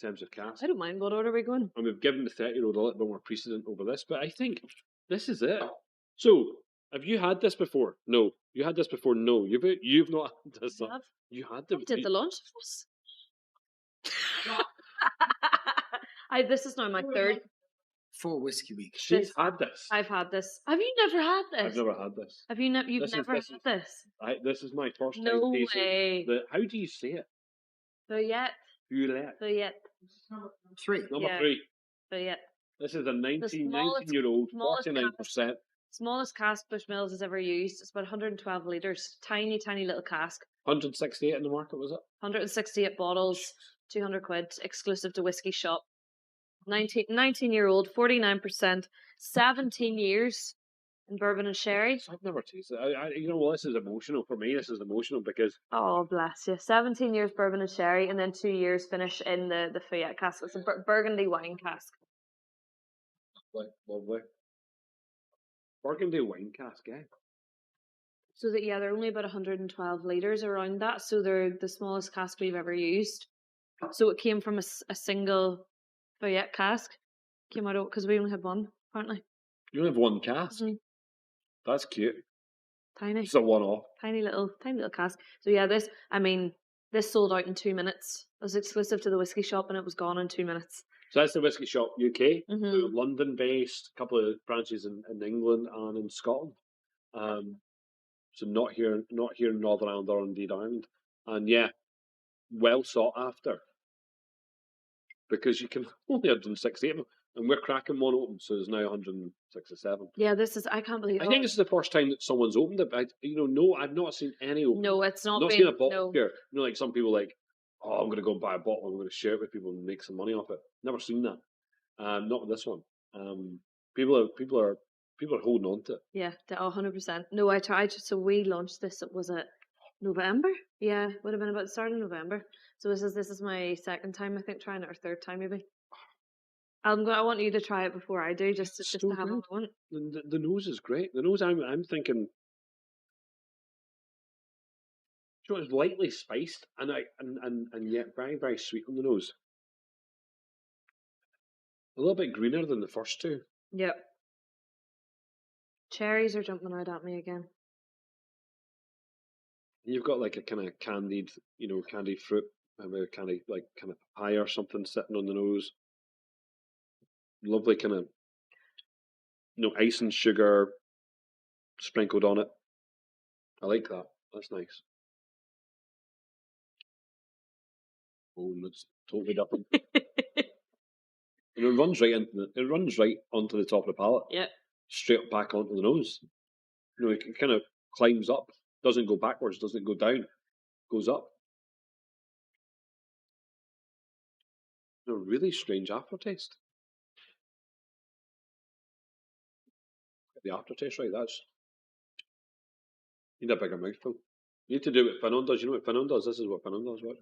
in terms of cask. I don't mind. What order are we going? And we've given the 30-year-old a little bit more precedent over this, but I think this is it. So, have you had this before? No. You had this before? No. You've not had this. You had the. I did the launch of this. This is now my third. 4 whiskey weeks. She's had this. I've had this. Have you never had this? I've never had this. Have you? You've never had this? This is my first time. No way. How do you say it? Feuillette. Feuillette. Number 3. Number 3. Feuillette. This is a 19-year-old, 49%. Smallest cask Bushmills has ever used. It's about 112 litres. Tiny, tiny little cask. 168 in the market, was it? 168 bottles, 200 quid, exclusive to Whiskey Shop. 19-year-old, 49%, 17 years in bourbon and sherry. I've never tasted it. This is emotional for me. This is emotional because... Oh, bless you. 17 years bourbon and sherry, and then 2 years finish in the Feuillette cask. It's a burgundy wine cask. Lovely. Burgundy wine cask, eh? So that, they're only about 112 litres around that. So they're the smallest cask we've ever used. So it came from a single Feuillette cask. Came out because we only had one, apparently. You only have one cask? Mm-hmm. That's cute. Tiny. It's a one-off. Tiny little cask. So this sold out in 2 minutes. It was exclusive to the Whiskey Shop and it was gone in 2 minutes. So that's the Whiskey Shop UK, Mm-hmm. London-based, a couple of branches in England and in Scotland. So not here in Northern Ireland or indeed Ireland. And well sought after. Because you can only 168 of them. And we're cracking one open, so there's now 167. Yeah, I can't believe it. I think this is the first time that someone's opened it. I've not seen any open. No, it's not. I've not seen a bottle here. Like some people I'm going to go and buy a bottle and I'm going to share it with people and make some money off it. Never seen that. Not with this one. People are holding on to it. Yeah, 100%. No, I tried. So we launched this. Was it November? Yeah, would have been about the start of November. So this is my second time, I think, trying it, or third time maybe. I want you to try it before I do, just to have a moment. The nose is great. The nose, I'm thinking. It's lightly spiced and yet very, very sweet on the nose. A little bit greener than the first two. Yep. Cherries are jumping out at me again. You've got like a kind of candied fruit, maybe kind of papaya or something sitting on the nose. Lovely kind of, ice and sugar sprinkled on it. I like that. That's nice. Oh, it's totally different. And it runs right onto the top of the palate. Yeah. Straight back onto the nose. It kind of climbs up. Doesn't go backwards. Doesn't go down. Goes up. A really strange aftertaste. Get the aftertaste right. You need a bigger mouthful. You need to do what Finnon does. You know what Finnon does? This is what Finnon does. What?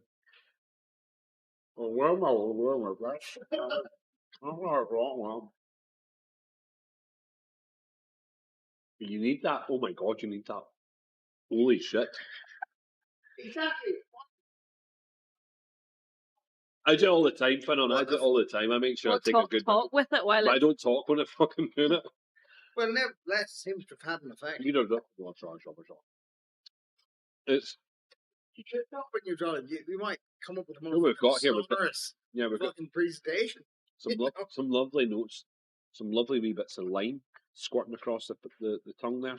You need that. Oh my God, you need that. Holy shit. Exactly. I do it all the time, Finnon. I do it all the time. I make sure I take a good talk with it while I don't talk when I'm fucking doing it. Well, nevertheless, seems to have had an effect. You don't know. It's. You should not when you're drawing. We might come up with a more we've got here. We've got fucking presentation. Some lovely notes, some lovely wee bits of lime squirting across the tongue there.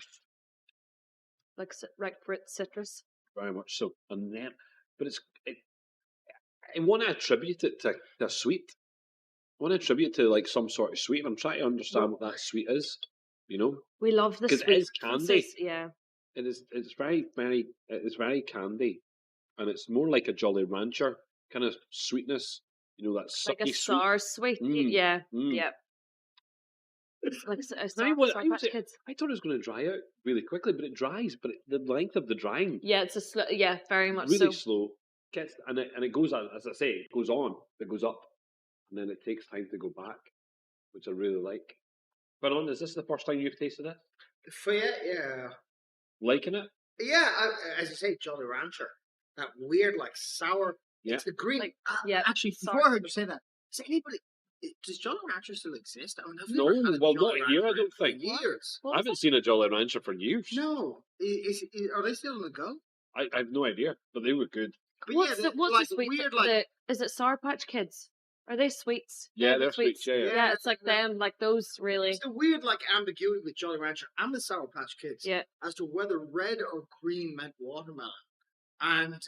Like fruit, citrus. Very much so. And then, but I want to attribute it to a sweet. I want to attribute it to like some sort of sweet. I'm trying to understand what that sweet is. We love the sweet. Because it is candy. Yeah. It is. It's very, very. It's very candy, and it's more like a Jolly Rancher kind of sweetness. That sucky like a sour sweet. Yeah. Yeah. Like a sour Patch Kids. I thought it was going to dry out really quickly, but it dries. But the length of the drying. Yeah, it's very much really slow. And it goes on, as I say, it goes on, it goes up, and then it takes time to go back, which I really like. But is this the first time you've tasted it? The Feuillette, yeah. Liking it? Yeah, as you say, Jolly Rancher. That weird, like sour, Yeah. It's the green. Like, yeah, Actually, sorry. before I heard you say that, does anybody? Does Jolly Rancher still exist? I mean, I've No, never had a well, Jolly not here, I Rancher don't in think. years. What I was haven't it? seen a Jolly Rancher for years. No, are they still on the go? I have no idea, but they were good. But What's yeah, the what's like the sweet? weird, like Is it Sour Patch Kids? Are they sweets? Yeah, the they're sweets, yeah. Yeah, it's like them, like those really. it's a weird like ambiguity with Jolly Rancher and the Sour Patch Kids Yeah. as to whether red or green meant watermelon, and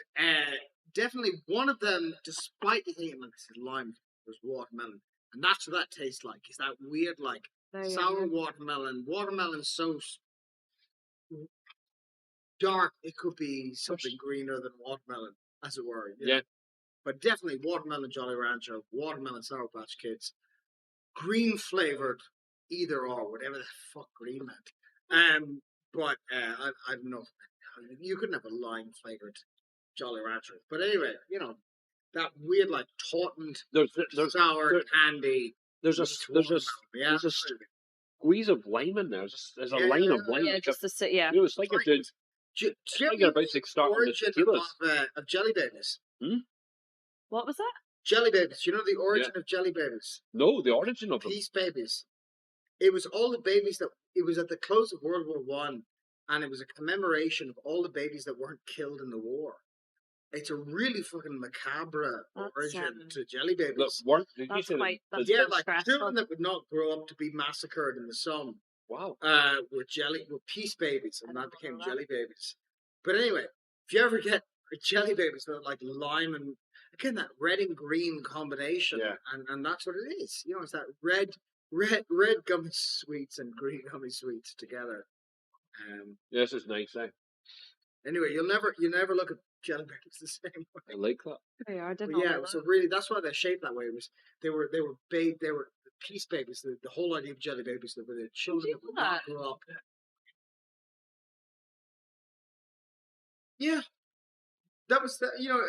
definitely one of them, despite the thinking like this is lime, was watermelon, and that's what that tastes like. Is that weird like Very sour weird. watermelon? Watermelon's so dark it could be something greener than watermelon, as it were. You know? Yeah. But definitely watermelon Jolly Rancher, watermelon Sour Patch Kids, green flavored, either or, whatever the fuck green meant. But I don't know. You couldn't have a lime flavored Jolly Rancher. But anyway, you know, that weird like tautened There's sour candy. there's a Yeah, there's a squeeze of lime in there. There's a line of lime. Yeah, like just to sit. Yeah. you know, it's like you're doing. Do you Like you're about to start with origin the tequilas. of Jelly Babies? What was that? Jelly Babies. You know the origin of Jelly Babies? No, the origin of them. Peace babies. It was all the babies that it was at the close of World War One, and it was a commemoration of all the babies that weren't killed in the war. It's a really fucking macabre origin to Jelly Babies. Look, did you That's say quite. that? That's Yeah, quite like stressful. children that would not grow up to be massacred in the sun Wow. were peace babies, and I that don't became know that. Jelly Babies. But anyway, if you ever get Jelly Babies with like lime and again that red and green combination, Yeah. and that's what it is. You know, it's that red gummy sweets and green gummy sweets together. Yeah, this is nice, eh? Anyway, you never look at Jelly Babies the same way. I like that. They are. But yeah, so really that's why they're shaped that way. It was they were peace babies. The whole idea of Jelly Babies that were the children that would not grow up. Yeah, that was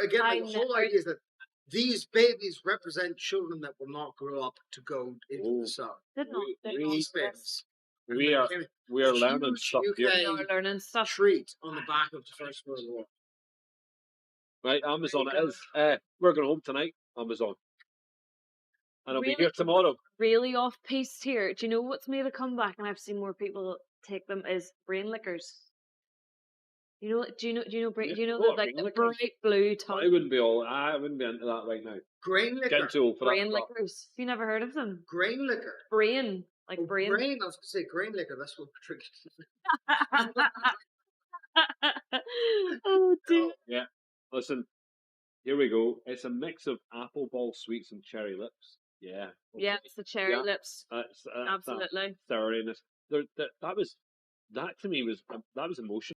again like, the whole idea is that these babies represent children that will not grow up to go into the sun. Peace babies. We are learning stuff here. We are learning stuff. Treat on the back of the First World War. Right, Amazon it is. We're going home tonight, Amazon. And I'll be Really? here tomorrow. Really off piste here. Do you know what's made a comeback, and I've seen more people take them, is brain liquors. You know? Do you know the like the bright blue top? I wouldn't be into that right now. Grain liquor. Getting too old for Brain that. liquors. You never heard of them? Grain liquor. Brain, like brain. Grain. I was going to say grain liquor. That's what Patrick. Oh dear. Yeah. Listen, here we go. It's a mix of apple ball sweets and cherry lips. Yeah. Okay. Yeah, it's the cherry lips. Absolutely. That to me was emotional.